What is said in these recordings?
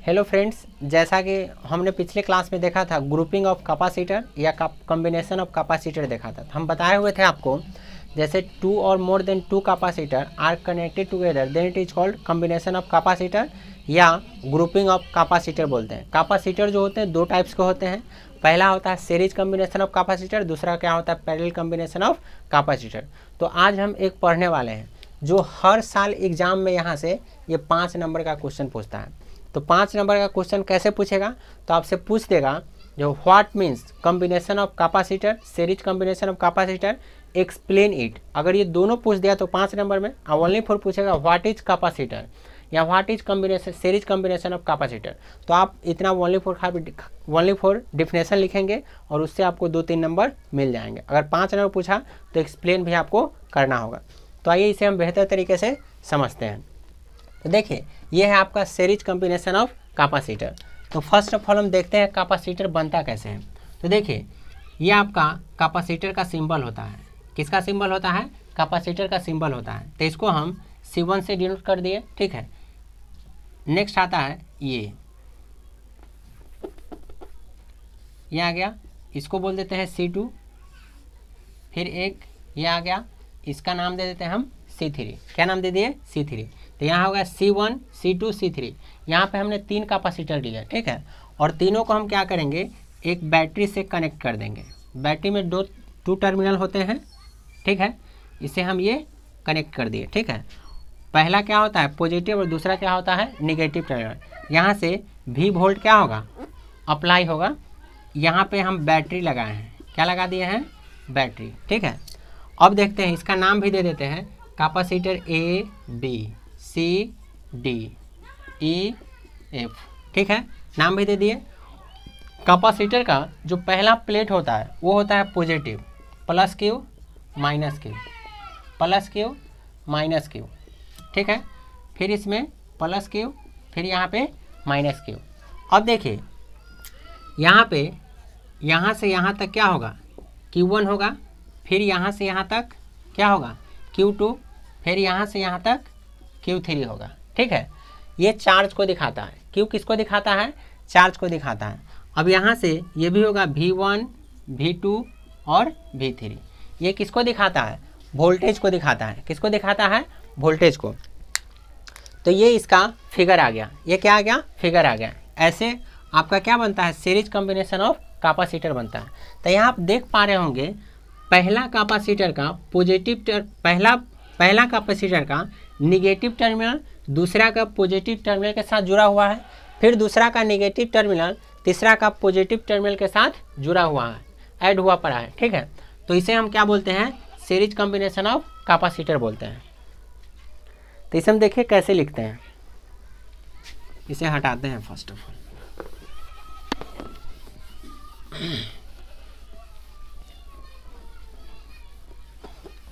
Hello friends, जैसा कि हमने पिछले क्लास में देखा था ग्रुपिंग ऑफ कैपेसिटर या कॉम्बिनेशन ऑफ कैपेसिटर देखा था। हम बताए हुए थे आपको, जैसे टू और more than two capacitor are connected together then it is called combination of capacitor या ग्रुपिंग ऑफ कैपेसिटर बोलते हैं। कैपेसिटर जो होते हैं दो टाइप्स के होते हैं। पहला होता है सीरीज कॉम्बिनेशन ऑफ कैपेसिटर, दूसरा क्या होता है पैरेलल कॉम्बिनेशन ऑफ कैपेसिटर। तो आज हम एक पढ़ने वाले हैं जो हर साल एग्जाम में यहाँ से ये 5 नंबर का क्वेश्चन पूछता है। तो 5 नंबर का क्वेश्चन कैसे पूछेगा, तो आपसे पूछ देगा जो what means combination of capacitor, series combination of capacitor, explain it. अगर ये दोनों पूछ दिया तो 5 नंबर में। ओनली फॉर पूछेगा व्हाट इज कैपेसिटर या what is combination series combination of capacitor. तो आप इतना ओनली फॉर डिफिनेशन लिखेंगे और उससे आपको 2-3 नंबर मिल जाएंगे। अगर 5 नंबर पूछा तो एक्सप्लेन भी आपको करना होगा। तो आइए इसे हम बेहतर तरीके से समझते हैं। तो देखिए, ये है आपका सीरीज कॉम्बिनेशन ऑफ कैपेसिटर। तो फर्स्ट ऑफ ऑल हम देखते हैं कैपेसिटर बनता कैसे है। तो देखिए, ये आपका कैपेसिटर का सिंबल होता है। किसका सिंबल होता है? कैपेसिटर का सिंबल होता है। तो इसको हम C1 से डिनोट कर दिए, ठीक है। नेक्स्ट आता है ये आ गया, इसको बोल देते हैं C2। फिर एक ये आ गया, इसका नाम दे देते हैं हम C3। क्या नाम दे दिए? C3। तो यहाँ होगा C1, C2, C3। यहाँ पे हमने 3 कैपेसिटर लिया, ठीक है। और तीनों को हम क्या करेंगे, एक बैटरी से कनेक्ट कर देंगे। बैटरी में टू टर्मिनल होते हैं, ठीक है। इसे हम ये कनेक्ट कर दिए, ठीक है। पहला क्या होता है पॉजिटिव और दूसरा क्या होता है निगेटिव टर्मिनल। यहाँ से V वोल्ट क्या होगा अप्लाई होगा। यहाँ पे हम बैटरी लगाए हैं, क्या लगा दिए हैं? बैटरी, ठीक है। अब देखते हैं, इसका नाम भी दे देते हैं capacitor A, B, C, D, E, F, ठीक है। नाम भी दे दिए। कैपेसिटर का जो पहला प्लेट होता है वो होता है positive, plus Q minus Q, plus Q minus Q, ठीक है। फिर इसमें प्लस Q, फिर यहाँ पे माइनस Q। अब देखिए, यहाँ पे यहाँ से यहाँ तक क्या होगा Q1 होगा, फिर यहाँ से यहाँ तक क्या होगा Q2, फिर यहाँ से यहाँ तक Q3 होगा, ठीक है। ये चार्ज को दिखाता है। Q किसको दिखाता है? चार्ज को दिखाता है। अब यहाँ से ये भी होगा V1, V2 और V3। ये किसको दिखाता है? वोल्टेज को दिखाता है। किसको दिखाता है? वोल्टेज को। तो ये इसका फिगर आ गया। ये क्या आ गया? फिगर आ गया। ऐसे आपका क्या बनता है? सीरीज कॉम्बिनेशन ऑफ कैपेसिटर बनता है। तो यहाँ आप देख पा रहे होंगे, पहला कैपेसिटर का पॉजिटिव पहला कैपेसिटर का निगेटिव टर्मिनल दूसरा का पॉजिटिव टर्मिनल के साथ जुड़ा हुआ है। फिर दूसरा का निगेटिव टर्मिनल तीसरा का पॉजिटिव टर्मिनल के साथ जुड़ा हुआ है, ऐड हुआ पड़ा है, ठीक है। तो इसे हम क्या बोलते हैं? सीरीज कॉम्बिनेशन ऑफ कैपेसिटर बोलते हैं। तो इसे हम देखिए कैसे लिखते हैं। इसे हटाते हैं फर्स्ट ऑफ ऑल।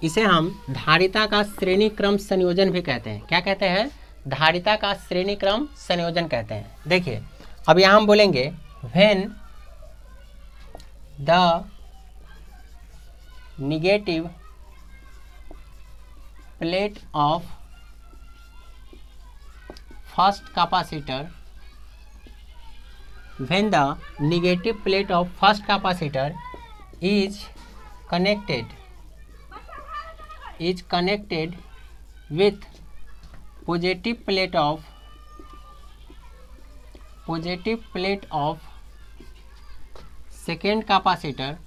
इसे हम धारिता का श्रेणी क्रम संयोजन भी कहते हैं। क्या कहते हैं? धारिता का श्रेणी क्रम संयोजन कहते हैं। देखिए, अब यहां हम बोलेंगे when the negative plate of first capacitor, when the negative plate of first capacitor is connected with positive plate of second capacitor,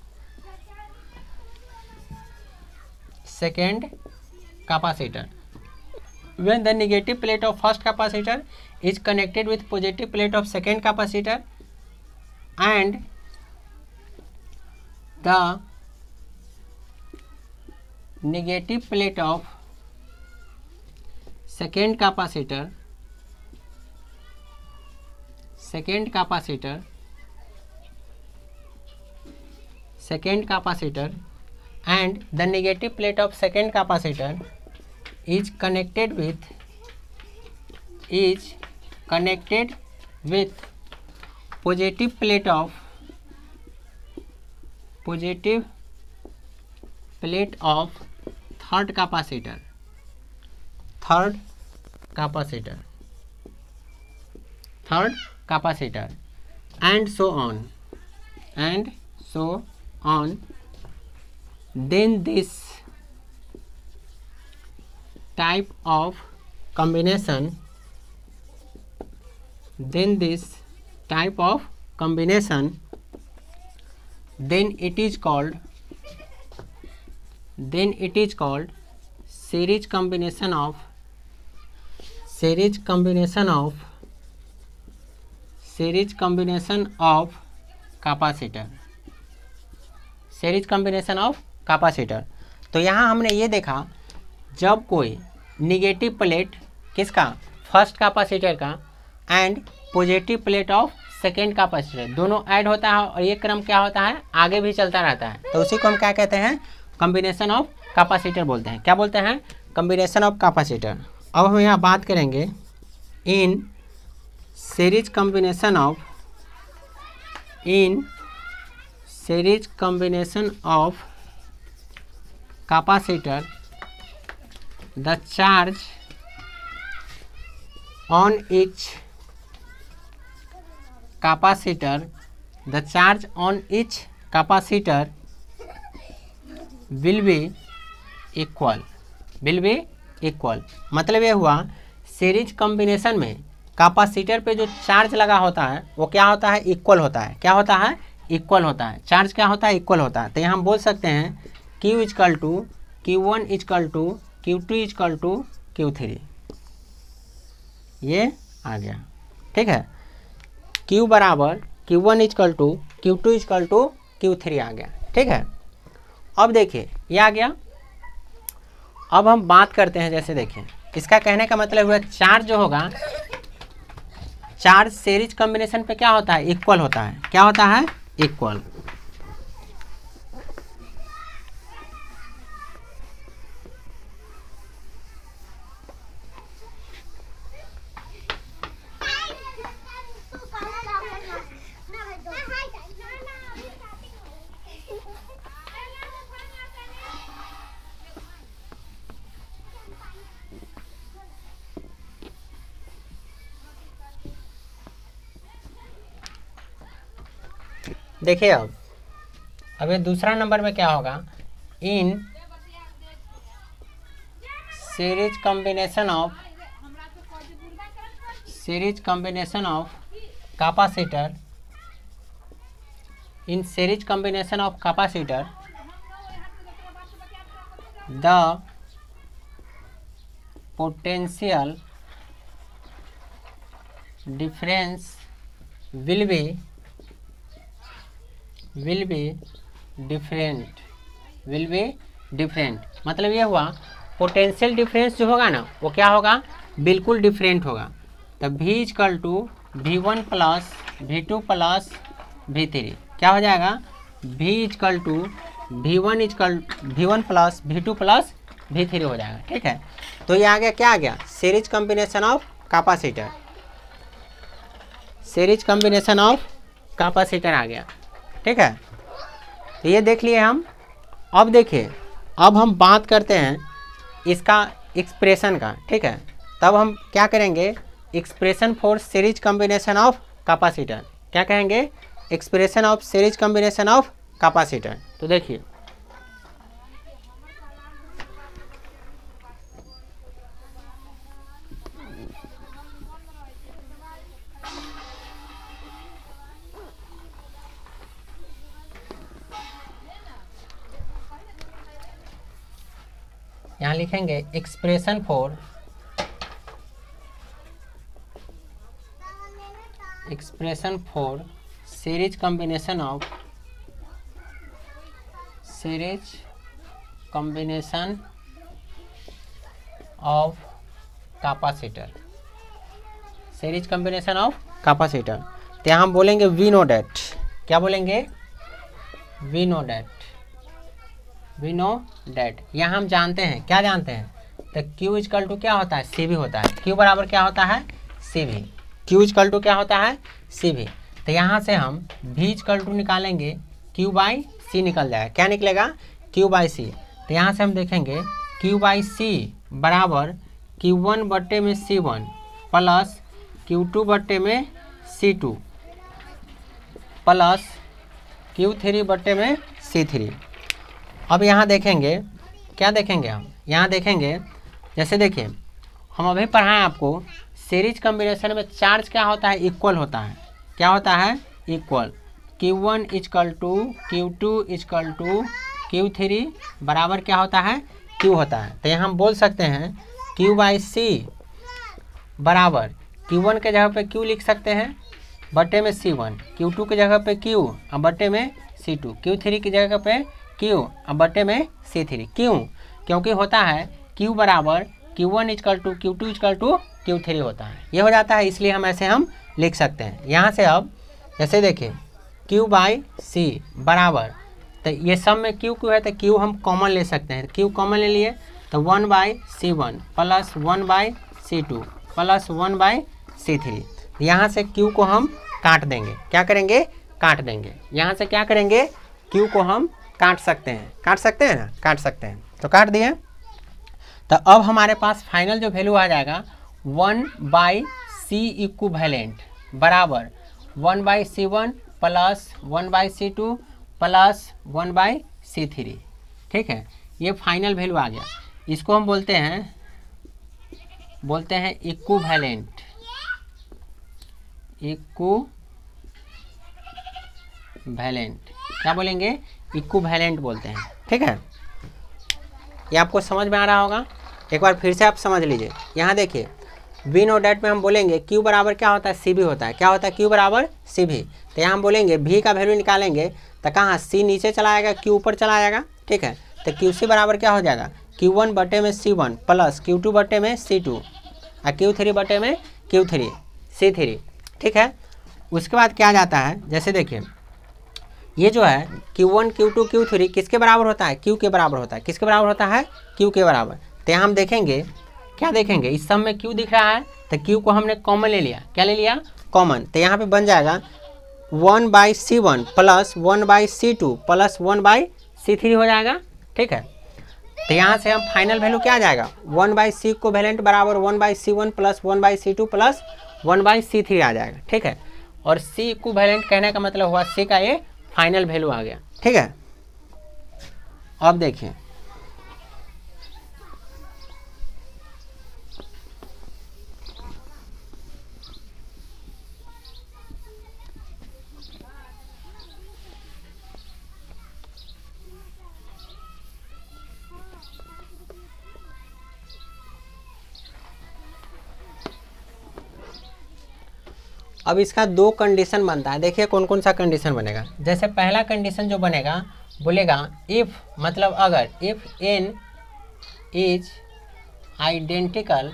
when the negative plate of first capacitor is connected with positive plate of second capacitor and the negative plate of second capacitor and the negative plate of second capacitor is connected with positive plate of third capacitor, capacitor, and so on. Then this type of combination, then it is called series combination of capacitor, तो यहाँ हमने ये देखा, जब कोई negative plate किसका, first capacitor का, and positive plate of second capacitor, दोनों ऐड होता है और ये क्रम क्या होता है, आगे भी चलता रहता है, तो उसी को हम क्या कहते हैं, कॉम्बिनेशन ऑफ कैपेसिटर बोलते हैं। क्या बोलते हैं, कॉम्बिनेशन ऑफ कैपेसिटर। अब हम यहाँ बात करेंगे in series combination of capacitor, the charge on each capacitor will be equal। मतलब ये हुआ, सीरीज कॉम्बिनेशन में कैपेसिटर पे जो चार्ज लगा होता है वो क्या होता है, इक्वल होता है। क्या होता है, इक्वल होता है। चार्ज क्या होता है, इक्वल होता है। तो यहाँ हम बोल सकते हैं Q is equal to Q1 is equal to Q2 is equal to Q3, ये आ गया। ठीक है, Q बराबर Q1 is equal to Q2 is equal to Q3 आ गया। ठीक है, अब देखिए ये आ गया। अब हम बात करते हैं, जैसे देखिए इसका कहने का मतलब हुआ, चार्ज जो होगा, चार्ज सीरीज कॉम्बिनेशन पे क्या होता है, इक्वल होता है। क्या होता है, इक्वल। देखिए अब ये दूसरा नंबर में क्या होगा, in series combination of capacitor, in series combination of capacitor the potential difference will be different। मतलब ये हुआ, पोटेंशियल डिफरेंस जो होगा ना वो क्या होगा, बिल्कुल डिफरेंट होगा। तो V is equal to V1 plus V2 plus V3 क्या हो जाएगा, V is equal to V1 plus V2 plus V3 हो जाएगा। ठीक है, तो ये आ गया, क्या आ गया, series combination of capacitor, series combination of capacitor आ गया। ठीक है, तो ये देख लिए हम। अब देखिए, अब हम बात करते हैं इसका एक्सप्रेशन का। ठीक है, तब हम क्या करेंगे, expression for series combination of capacitor, क्या कहेंगे, expression of series combination of capacitor. तो देखिए यहाँ लिखेंगे expression for series combination of capacitor, series combination of capacitor. तो यहाँ हम बोलेंगे वी नो डैट। क्या बोलेंगे, वी नो डैट। यहाँ हम जानते हैं, क्या जानते हैं, तो Q इजकल टू क्या होता है, CV होता है। Q बराबर क्या होता है, CV। Q इजकल टू क्या होता है, CV। तो यहाँ से हम V इजकल टू निकालेंगे, Q बाई C निकल जाएगा। क्या निकलेगा, Q बाई C। तो यहाँ से हम देखेंगे Q बाई C बराबर Q1 बट्टे में C1 प्लस Q2 बट्टे में C2 प्लस Q3 बटे में C3। अब यहाँ देखेंगे, क्या देखेंगे हम यहाँ देखेंगे, जैसे देखिए हम अभी पढ़ाएं आपको सीरीज कम्बिनेशन में चार्ज क्या होता है, इक्वल होता है। क्या होता है, equal. Q1 is equal to Q2 is equal to Q3 बराबर क्या होता है, Q होता है। तो यहाँ हम बोल सकते हैं Q/C बराबर Q1 के जगह पे Q लिख सकते हैं बटे में C1, Q2 की जगह पे Q और बटे में C2, Q3 की जगह पे Q और बटे में C3। क्यों? क्योंकि होता है Q बराबर Q1 is equal to Q2 is equal to Q3 होता है, ये हो जाता है, इसलिए हम ऐसे हम लिख सकते हैं। यहाँ से अब जैसे देखिए Q/C बराबर, तो ये सब में Q है तो Q हम कॉमन ले सकते हैं। Q कॉमन ले लिए तो 1/C1 plus 1/C2 plus 1/C3। यहाँ से Q को हम काट देंगे, क्या करेंगे, काट देंगे। यहाँ से क्या करेंगे, Q को हम काट सकते हैं, काट सकते हैं ना, काट सकते हैं। तो काट दिए, तो अब हमारे पास फाइनल जो वैल्यू आ जाएगा 1/C इक्विवेलेंट बराबर 1/C1 plus 1/C2 plus 1/C3। ठीक है, ये फाइनल वैल्यू आ गया। इसको हम बोलते हैं इक्विवेलेंट, क्या बोलेंगे, इक्विवेलेंट बोलते हैं। ठीक है, ये आपको समझ में आ रहा होगा। एक बार फिर से आप समझ लीजिए। यहाँ देखिए वी नो डैट में हम बोलेंगे Q बराबर क्या होता है, CV होता है। क्या होता है, Q बराबर CV। तो यहाँ हम बोलेंगे V का वैल्यू निकालेंगे तो कहाँ, C नीचे चला आएगा, Q ऊपर चला आएगा। ठीक है, तो QC बराबर क्या हो जाएगा, Q1 बटे में C1 प्लस Q2 बटे में C2 और Q3 बटे में C3। ठीक है, उसके बाद क्या जाता है, जैसे देखिए ये जो है Q1 Q2 Q3 किसके बराबर होता है, Q के बराबर होता है। किसके बराबर होता है, Q के बराबर। तो यहाँ हम देखेंगे, क्या देखेंगे, इस सब में Q दिख रहा है तो Q को हमने कॉमन ले लिया। क्या ले लिया, कॉमन। तो यहाँ पे बन जाएगा 1/C1 plus 1/C2 plus 1/C3 हो जाएगा। ठीक है, तो यहाँ से हम फाइनल वैल्यू क्या आ जाएगा, 1/C इक्विवेलेंट बराबर 1/C1 plus 1/C2 plus 1/C3 आ जाएगा। ठीक है, और C इक्विवेलेंट कहने का मतलब हुआ C का ये फाइनल वैल्यू आ गया। ठीक है, अब देखिए अब इसका दो कंडीशन बनता है। देखिए कौन कौन सा कंडीशन बनेगा। जैसे पहला कंडीशन जो बनेगा, बोलेगा इफ़, मतलब अगर, if n is identical,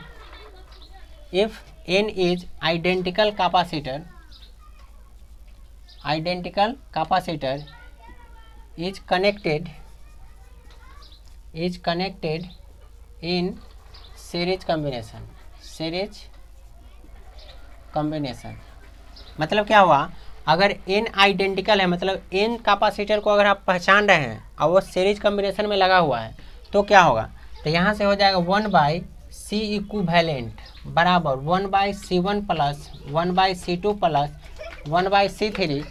if n is identical capacitor is connected in series combination. मतलब क्या हुआ, अगर n आइडेंटिकल है, मतलब n कैपेसिटर को अगर आप पहचान रहे हैं और वो सीरीज कॉम्बिनेशन में लगा हुआ है तो क्या होगा, तो यहाँ से हो जाएगा 1/C इक्विवेलेंट बराबर 1/C1 plus 1/C2 plus 1/C3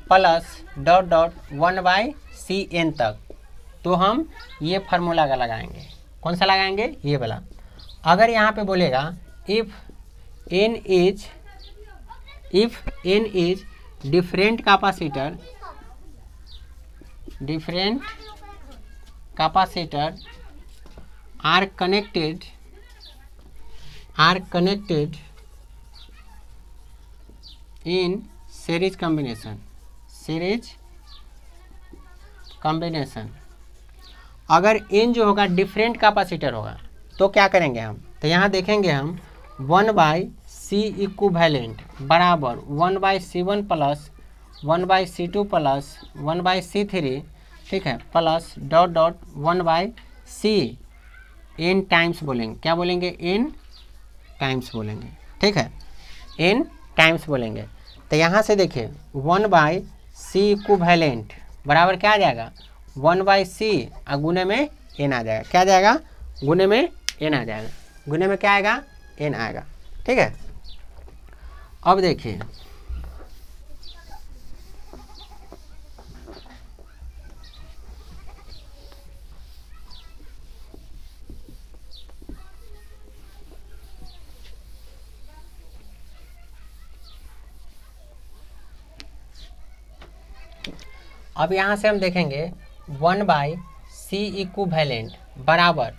plus dot dot 1/Cn तक। तो हम ये फार्मूला का लगाएंगे। कौन सा लगाएंगे, ये वाला। अगर यहाँ पे बोलेगा if n is different capacitor are connected in series combination। अगर n जो होगा डिफरेंट कैपेसिटर होगा तो क्या करेंगे हम, तो यहाँ देखेंगे हम 1/C इक्विवेलेंट बराबर 1/C1 plus 1/C2 plus 1/C3, ठीक है, plus dot dot 1/Cn times बोलेंगे। क्या बोलेंगे, n टाइम्स बोलेंगे। ठीक है, n टाइम्स बोलेंगे। तो यहाँ से देखिए 1/C इक्विवेलेंट बराबर क्या आ जाएगा, 1/C और गुने में n आ जाएगा। क्या आ जाएगा, गुने में n आ जाएगा। गुने में क्या आएगा, n आएगा। ठीक है, अब देखिए अब यहाँ से हम देखेंगे 1/c इक्विवेलेंट बराबर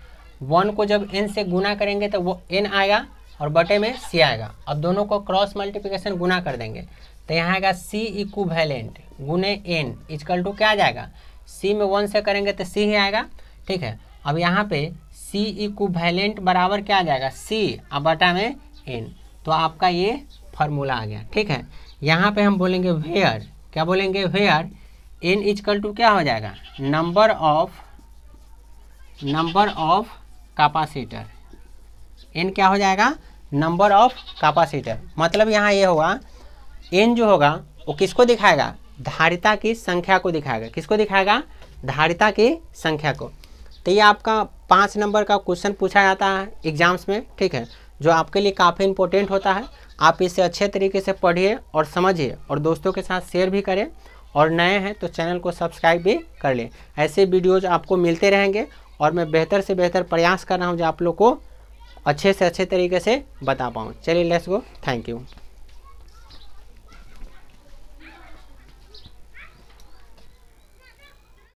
1 को जब n से गुना करेंगे तो वो n आएगा और बटे में c आएगा। अब दोनों को क्रॉस मल्टीप्लिकेशन गुना कर देंगे तो यहाँ आएगा c इक्विवेलेंट गुने n इक्वल टू क्या आ जाएगा, c में 1 से करेंगे तो c ही आएगा। ठीक है, अब यहाँ पे c इक्विवेलेंट बराबर क्या आ जाएगा, c अब बटा में n, तो आपका ये फार्मूला आ गया। ठीक है, यहाँ पे हम बोलेंगे वेयर, क्या बोलेंगे, वेयर n इक्वल टू क्या हो जाएगा, नंबर ऑफ कैपेसिटर, n क्या हो जाएगा, नंबर ऑफ कैपेसिटर। मतलब यहाँ ये होगा n जो होगा वो किसको दिखाएगा, धारिता की संख्या को दिखाएगा। किसको दिखाएगा, धारिता की संख्या को। तो ये आपका 5 नंबर का क्वेश्चन पूछा जाता है एग्जाम्स में। ठीक है, जो आपके लिए काफ़ी इंपॉर्टेंट होता है। आप इसे अच्छे तरीके से पढ़िए और समझिए और दोस्तों के साथ शेयर भी करें, और नए हैं तो चैनल को सब्सक्राइब भी कर लें। ऐसे वीडियोज आपको मिलते रहेंगे और मैं बेहतर से बेहतर प्रयास कर रहा हूँ जो आप लोग को अच्छे से अच्छे तरीके से बता पाऊँ। चलिए लेट्स गो, थैंक यू।